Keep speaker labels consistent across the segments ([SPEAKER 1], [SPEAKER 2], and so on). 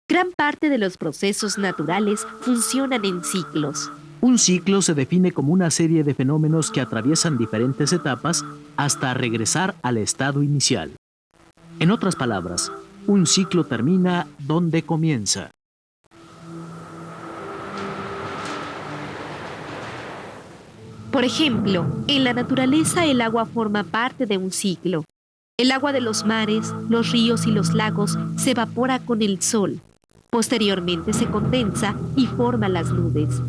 [SPEAKER 1] Gran parte de los procesos naturales funcionan en ciclos.
[SPEAKER 2] Un ciclo se define como una serie de fenómenos que atraviesan diferentes etapas hasta regresar al estado inicial. En otras palabras, un ciclo termina donde comienza.
[SPEAKER 1] Por ejemplo, en la naturaleza el agua forma parte de un ciclo. El agua de los mares, los ríos y los lagos se evapora con el sol. Posteriormente se condensa y forma las nubes.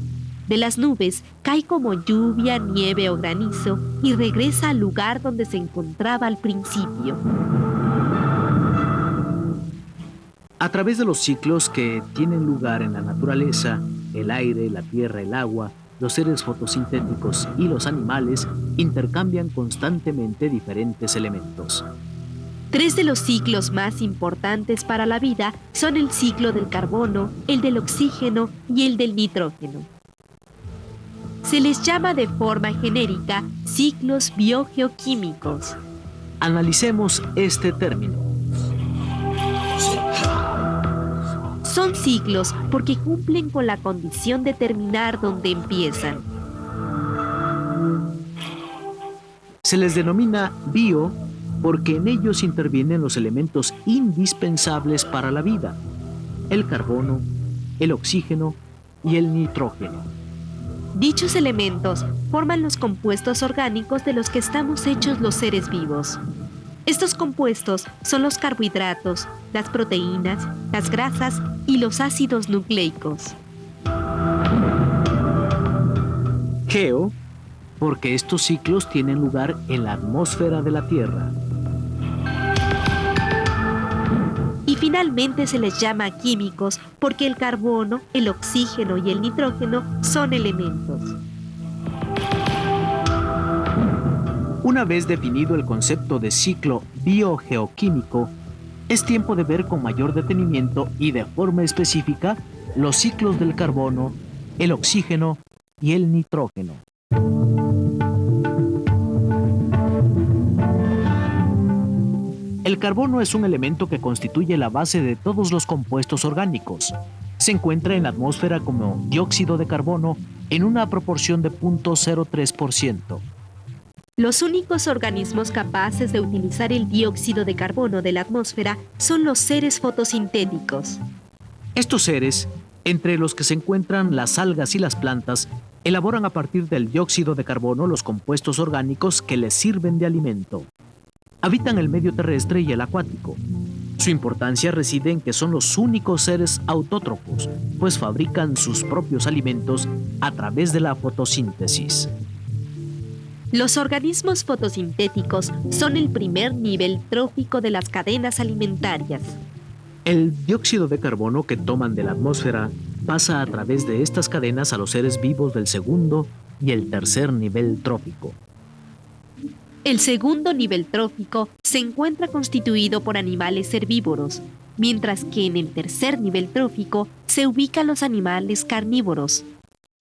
[SPEAKER 1] De las nubes cae como lluvia, nieve o granizo y regresa al lugar donde se encontraba al principio.
[SPEAKER 2] A través de los ciclos que tienen lugar en la naturaleza, el aire, la tierra, el agua, los seres fotosintéticos y los animales intercambian constantemente diferentes elementos.
[SPEAKER 1] 3 de los ciclos más importantes para la vida son el ciclo del carbono, el del oxígeno y el del nitrógeno. Se les llama de forma genérica ciclos biogeoquímicos.
[SPEAKER 2] Analicemos este término.
[SPEAKER 1] Son ciclos porque cumplen con la condición de terminar donde empiezan.
[SPEAKER 2] Se les denomina bio porque en ellos intervienen los elementos indispensables para la vida: el carbono, el oxígeno y el nitrógeno.
[SPEAKER 1] Dichos elementos forman los compuestos orgánicos de los que estamos hechos los seres vivos. Estos compuestos son los carbohidratos, las proteínas, las grasas y los ácidos nucleicos.
[SPEAKER 2] Geo, porque estos ciclos tienen lugar en la atmósfera de la Tierra.
[SPEAKER 1] Y finalmente se les llama químicos porque el carbono, el oxígeno y el nitrógeno son elementos.
[SPEAKER 2] Una vez definido el concepto de ciclo biogeoquímico, es tiempo de ver con mayor detenimiento y de forma específica los ciclos del carbono, el oxígeno y el nitrógeno. El carbono es un elemento que constituye la base de todos los compuestos orgánicos. Se encuentra en la atmósfera como dióxido de carbono en una proporción de 0.03%.
[SPEAKER 1] Los únicos organismos capaces de utilizar el dióxido de carbono de la atmósfera son los seres fotosintéticos.
[SPEAKER 2] Estos seres, entre los que se encuentran las algas y las plantas, elaboran a partir del dióxido de carbono los compuestos orgánicos que les sirven de alimento. Habitan el medio terrestre y el acuático. Su importancia reside en que son los únicos seres autótrofos, pues fabrican sus propios alimentos a través de la fotosíntesis.
[SPEAKER 1] Los organismos fotosintéticos son el primer nivel trófico de las cadenas alimentarias.
[SPEAKER 2] El dióxido de carbono que toman de la atmósfera pasa a través de estas cadenas a los seres vivos del segundo y el tercer nivel trófico.
[SPEAKER 1] El segundo nivel trófico se encuentra constituido por animales herbívoros, mientras que en el tercer nivel trófico se ubican los animales carnívoros.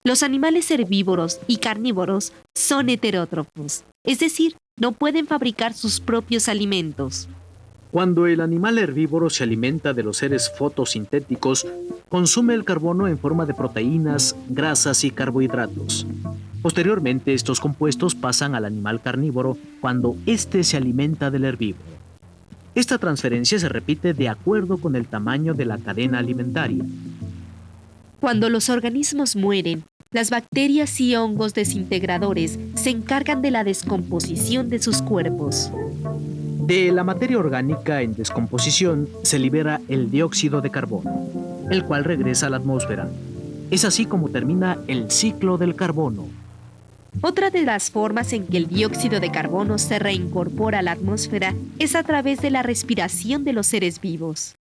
[SPEAKER 1] Los animales herbívoros y carnívoros son heterótrofos, es decir, no pueden fabricar sus propios alimentos.
[SPEAKER 2] Cuando el animal herbívoro se alimenta de los seres fotosintéticos, consume el carbono en forma de proteínas, grasas y carbohidratos. Posteriormente, estos compuestos pasan al animal carnívoro cuando éste se alimenta del herbívoro. Esta transferencia se repite de acuerdo con el tamaño de la cadena alimentaria.
[SPEAKER 1] Cuando los organismos mueren, las bacterias y hongos desintegradores se encargan de la descomposición de sus cuerpos.
[SPEAKER 2] De la materia orgánica en descomposición se libera el dióxido de carbono, el cual regresa a la atmósfera. Es así como termina el ciclo del carbono.
[SPEAKER 1] Otra de las formas en que el dióxido de carbono se reincorpora a la atmósfera es a través de la respiración de los seres vivos.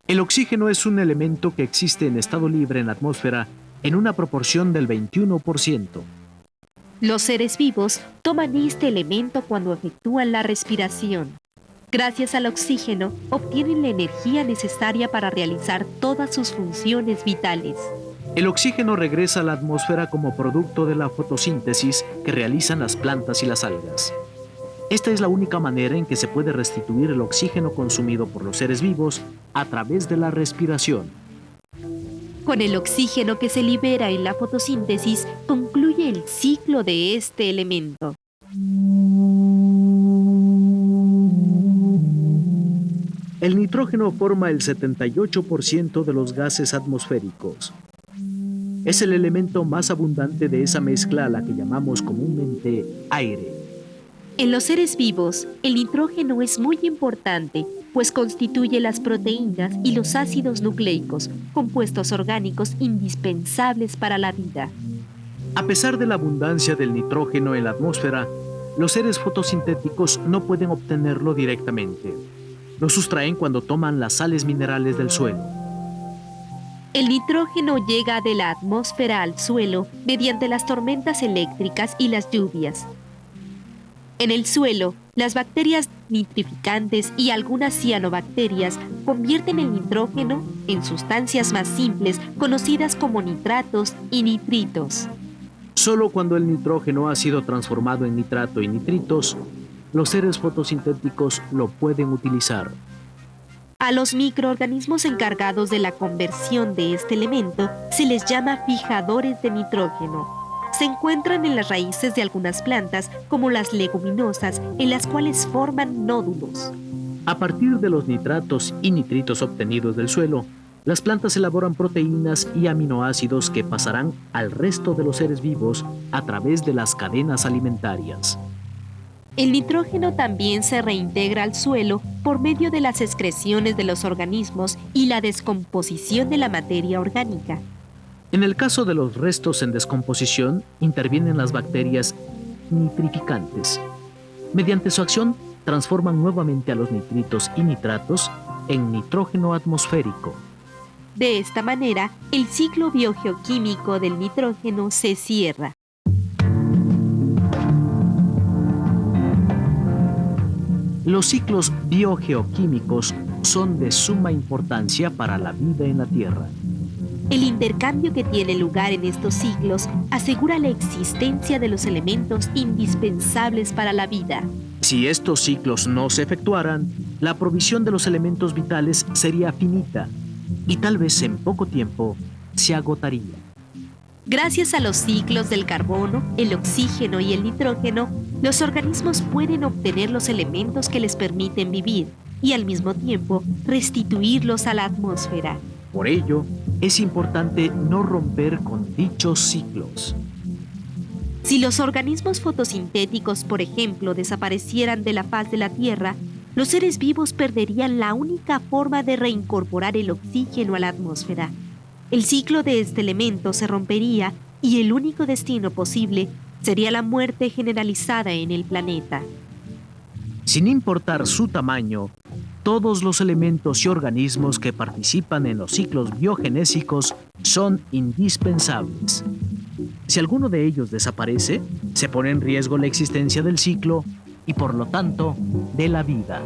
[SPEAKER 2] El oxígeno es un elemento que existe en estado libre en la atmósfera en una proporción del 21%.
[SPEAKER 1] Los seres vivos toman este elemento cuando efectúan la respiración. Gracias al oxígeno, obtienen la energía necesaria para realizar todas sus funciones vitales.
[SPEAKER 2] El oxígeno regresa a la atmósfera como producto de la fotosíntesis que realizan las plantas y las algas. Esta es la única manera en que se puede restituir el oxígeno consumido por los seres vivos a través de la respiración.
[SPEAKER 1] Con el oxígeno que se libera en la fotosíntesis, concluye el ciclo de este elemento.
[SPEAKER 2] El nitrógeno forma el 78% de los gases atmosféricos. Es el elemento más abundante de esa mezcla a la que llamamos comúnmente aire.
[SPEAKER 1] En los seres vivos, el nitrógeno es muy importante, pues constituye las proteínas y los ácidos nucleicos, compuestos orgánicos indispensables para la vida.
[SPEAKER 2] A pesar de la abundancia del nitrógeno en la atmósfera, los seres fotosintéticos no pueden obtenerlo directamente. Lo sustraen cuando toman las sales minerales del suelo.
[SPEAKER 1] El nitrógeno llega de la atmósfera al suelo mediante las tormentas eléctricas y las lluvias. En el suelo, las bacterias nitrificantes y algunas cianobacterias convierten el nitrógeno en sustancias más simples conocidas como nitratos y nitritos.
[SPEAKER 2] Solo cuando el nitrógeno ha sido transformado en nitrato y nitritos, los seres fotosintéticos lo pueden utilizar.
[SPEAKER 1] A los microorganismos encargados de la conversión de este elemento se les llama fijadores de nitrógeno. Se encuentran en las raíces de algunas plantas, como las leguminosas, en las cuales forman nódulos.
[SPEAKER 2] A partir de los nitratos y nitritos obtenidos del suelo, las plantas elaboran proteínas y aminoácidos que pasarán al resto de los seres vivos a través de las cadenas alimentarias.
[SPEAKER 1] El nitrógeno también se reintegra al suelo por medio de las excreciones de los organismos y la descomposición de la materia orgánica.
[SPEAKER 2] En el caso de los restos en descomposición, intervienen las bacterias nitrificantes. Mediante su acción, transforman nuevamente a los nitritos y nitratos en nitrógeno atmosférico.
[SPEAKER 1] De esta manera, el ciclo biogeoquímico del nitrógeno se cierra.
[SPEAKER 2] Los ciclos biogeoquímicos son de suma importancia para la vida en la Tierra.
[SPEAKER 1] El intercambio que tiene lugar en estos ciclos asegura la existencia de los elementos indispensables para la vida.
[SPEAKER 2] Si estos ciclos no se efectuaran, la provisión de los elementos vitales sería finita y tal vez en poco tiempo se agotaría.
[SPEAKER 1] Gracias a los ciclos del carbono, el oxígeno y el nitrógeno, los organismos pueden obtener los elementos que les permiten vivir y al mismo tiempo restituirlos a la atmósfera.
[SPEAKER 2] Por ello, es importante no romper con dichos ciclos.
[SPEAKER 1] Si los organismos fotosintéticos, por ejemplo, desaparecieran de la faz de la Tierra, los seres vivos perderían la única forma de reincorporar el oxígeno a la atmósfera. El ciclo de este elemento se rompería y el único destino posible sería la muerte generalizada en el planeta.
[SPEAKER 2] Sin importar su tamaño, todos los elementos y organismos que participan en los ciclos biogenésicos son indispensables. Si alguno de ellos desaparece, se pone en riesgo la existencia del ciclo y por lo tanto de la vida.